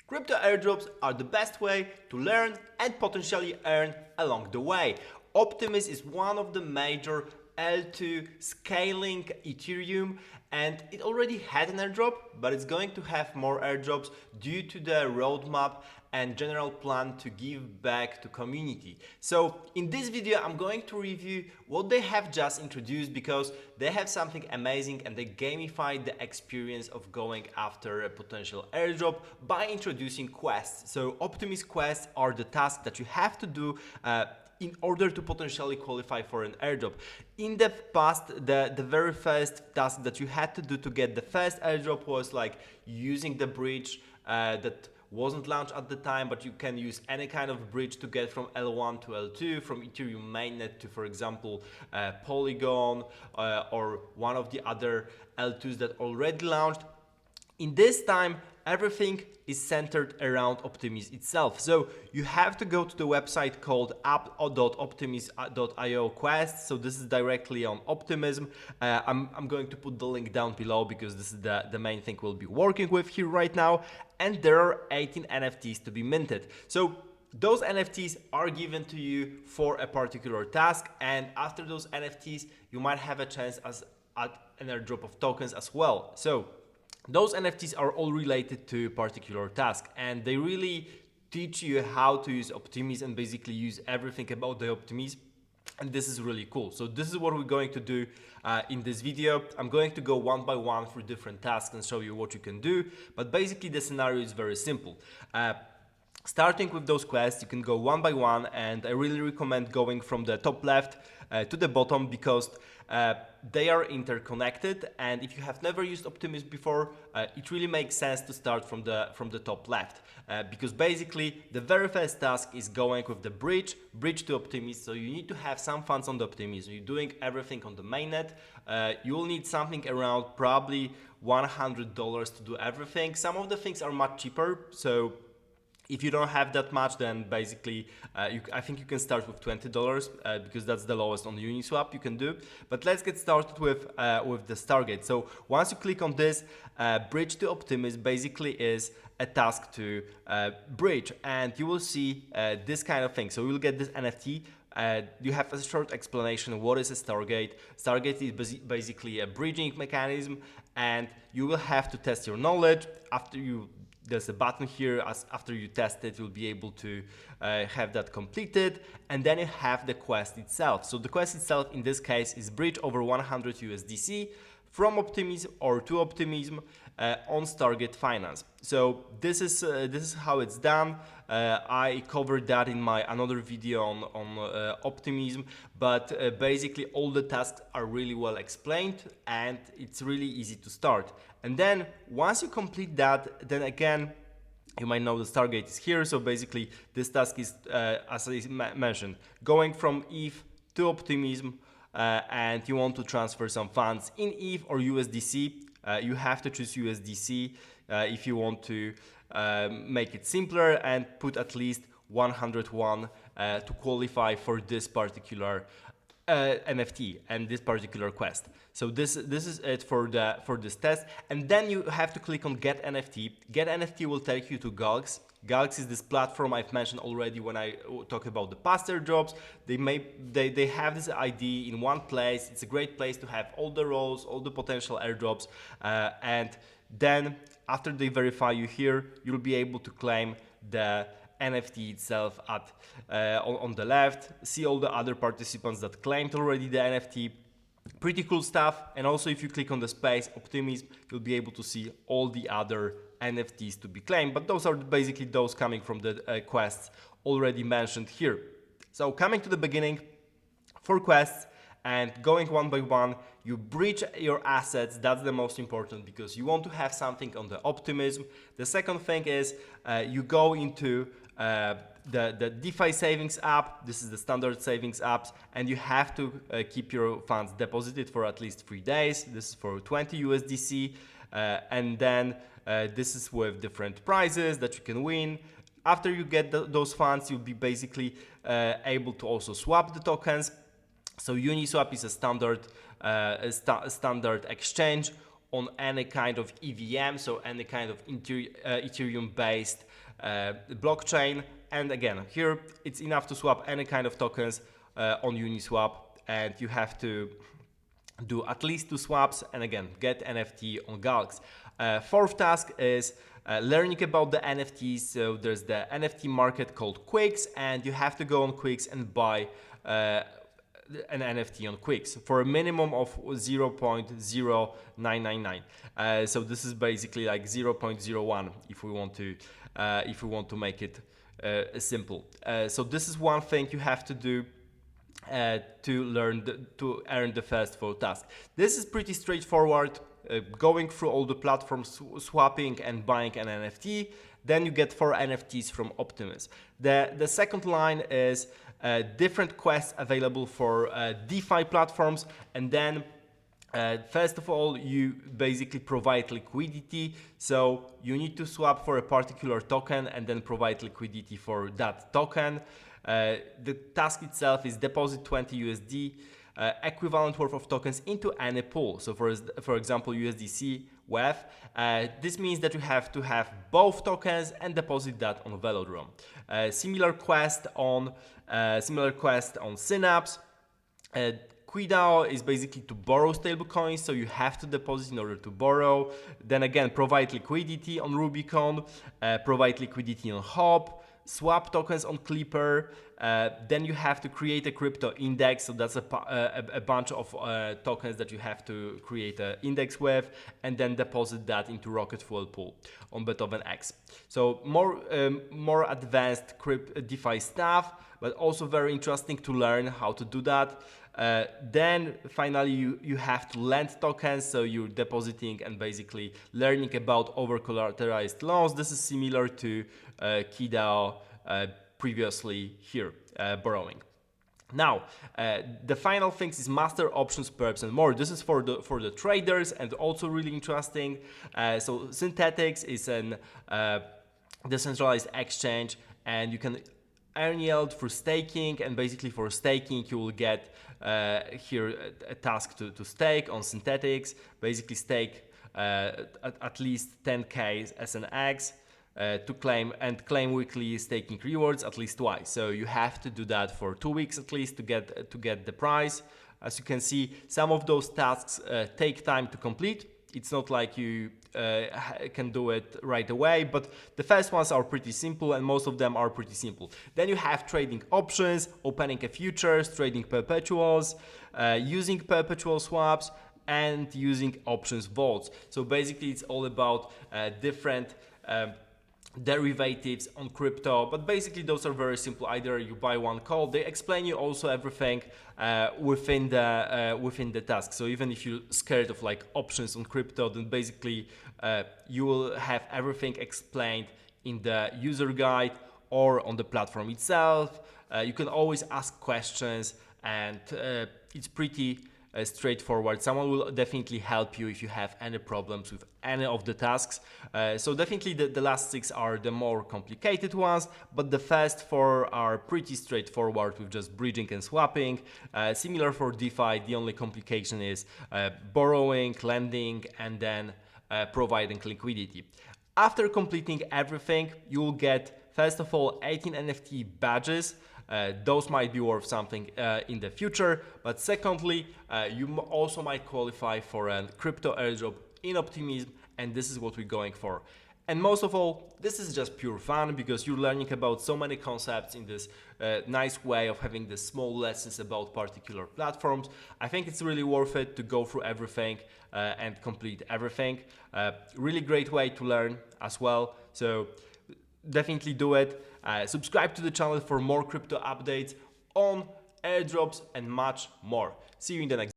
Crypto airdrops are the best way to learn and potentially earn along the way. Optimism is one of the major L2 scaling Ethereum, and it already had an airdrop, but it's going to have more airdrops due to the roadmap and general plan to give back to community. So in this video I'm going to review what they have just introduced, because they have something amazing and they gamify the experience of going after a potential airdrop by introducing quests. So Optimism Quests are the tasks that you have to do in order to potentially qualify for an airdrop. In the past, the very first task that you had to do to get the first airdrop was like using the bridge that wasn't launched at the time, but you can use any kind of bridge to get from L1 to L2, from Ethereum mainnet to, for example, Polygon or one of the other L2s that already launched. In this time, everything is centered around Optimism itself. So you have to go to the website called app.optimism.io quests. So this is directly on Optimism. I'm going to put the link down below because this is the main thing we'll be working with here right now. And there are 18 NFTs to be minted. So those NFTs are given to you for a particular task. And after those NFTs, you might have a chance at an airdrop of tokens as well. So those NFTs are all related to a particular task, and they really teach you how to use Optimism and basically use everything about the Optimism. And this is really cool. So this is what we're going to do in this video. I'm going to go one by one through different tasks and show you what you can do. But basically the scenario is very simple. Starting with those quests, you can go one by one, and I really recommend going from the top left to the bottom, because they are interconnected, and if you have never used Optimism before, it really makes sense to start from the top left, because basically the very first task is going with the bridge to Optimism. So you need to have some funds on the Optimism. You're doing everything on the mainnet. You will need something around probably $100 to do everything. Some of the things are much cheaper, so if you don't have that much, then basically I think you can start with $20 because that's the lowest on Uniswap you can do. But let's get started with the Stargate. So once you click on this, bridge to Optimism basically is a task to bridge, and you will see this kind of thing. So you'll get this NFT. You have a short explanation of what is a Stargate. Stargate is basically a bridging mechanism, and you will have to test your knowledge. There's a button here. After you test it, you'll be able to have that completed, and then you have the quest itself. So the quest itself in this case is bridge over 100 USDC from Optimism or to Optimism on Stargate Finance. So this is how it's done. I covered that in my another video on Optimism, but basically all the tasks are really well explained, and it's really easy to start. And then once you complete that, then again, you might know the Stargate is here. So basically this task is, as I mentioned, going from ETH to Optimism, and you want to transfer some funds in ETH or USDC. You have to choose USDC if you want to make it simpler, and put at least 101 to qualify for this particular NFT and this particular quest. So this is it for this test, and then you have to click on Get NFT. Get NFT will take you to Galx. Galx is this platform I've mentioned already when I talk about the past airdrops. They have this ID in one place. It's a great place to have all the roles, all the potential airdrops, and then after they verify you here, you'll be able to claim the NFT itself on the left. See all the other participants that claimed already the NFT. Pretty cool stuff. And also if you click on the space Optimism, you'll be able to see all the other NFTs to be claimed, but those are basically those coming from the quests already mentioned here. So coming to the beginning, for quests and going one by one, you bridge your assets. That's the most important, because you want to have something on the Optimism. The second thing is you go into the DeFi savings app. This is the standard savings apps, and you have to keep your funds deposited for at least 3 days. This is for 20 USDC, and then this is with different prizes that you can win. After you get those funds, you'll be basically able to also swap the tokens. So Uniswap is a standard exchange. on any kind of EVM, so any kind of Ethereum-based blockchain. And again, here it's enough to swap any kind of tokens on Uniswap, and you have to do at least 2 swaps, and again, get NFT on Galx. Fourth task is learning about the NFTs. So there's the NFT market called Quicks, and you have to go on Quicks and buy an NFT on Quicks for a minimum of 0.0999. So this is basically like 0.01 if we want to make it simple. So this is one thing you have to do to earn the first 4 tasks. This is pretty straightforward. Going through all the platforms, swapping and buying an NFT, then you get 4 NFTs from Optimism. The second line is different quests available for DeFi platforms, and then first of all, you basically provide liquidity. So you need to swap for a particular token and then provide liquidity for that token. The task itself is deposit 20 USD equivalent worth of tokens into any pool. So for example, USDC WEF. This means that you have to have both tokens and deposit that on Velodrome. Similar quest on Synapse. QuiDAO is basically to borrow stablecoins, so you have to deposit in order to borrow. Then again, provide liquidity on Rubicon, provide liquidity on Hop, swap tokens on Clipper. Then you have to create a crypto index, so that's a bunch of tokens that you have to create an index with, and then deposit that into Rocket Fuel pool on Beethoven X. So more advanced DeFi stuff, but also very interesting to learn how to do that. Then finally you have to lend tokens, so you're depositing and basically learning about over-collateralized loans. This is similar to QuiDAO previously here, borrowing. Now, the final things is master options, perps, and more. This is for the traders and also really interesting. So Synthetics is an decentralized exchange, and you can earn yield for staking, and basically for staking you will get here a task to stake on Synthetics. Basically stake at least 10k SNX to claim weekly staking rewards at least twice. So you have to do that for 2 weeks at least to get the prize. As you can see, some of those tasks take time to complete. It's not like you can do it right away, but the first ones are pretty simple, and most of them are pretty simple. Then you have trading options, opening a futures, trading perpetuals, using perpetual swaps, and using options vaults. So basically it's all about different derivatives on crypto, but basically those are very simple. Either you buy one call, they explain you also everything within the task. So even if you're scared of like options on crypto, then basically you will have everything explained in the user guide or on the platform itself. You can always ask questions, and it's pretty straightforward. Someone will definitely help you if you have any problems with any of the tasks. So definitely the last 6 are the more complicated ones, but the first 4 are pretty straightforward with just bridging and swapping. Similar for DeFi, the only complication is borrowing, lending, and then providing liquidity. After completing everything, you will get, first of all, 18 NFT badges. Those might be worth something in the future, but secondly, you also might qualify for a crypto airdrop in Optimism, and this is what we're going for. And most of all, this is just pure fun because you're learning about so many concepts in this nice way of having the small lessons about particular platforms. I think it's really worth it to go through everything and complete everything. Really great way to learn as well. So definitely do it. Subscribe to the channel for more crypto updates on airdrops and much more. See you in the next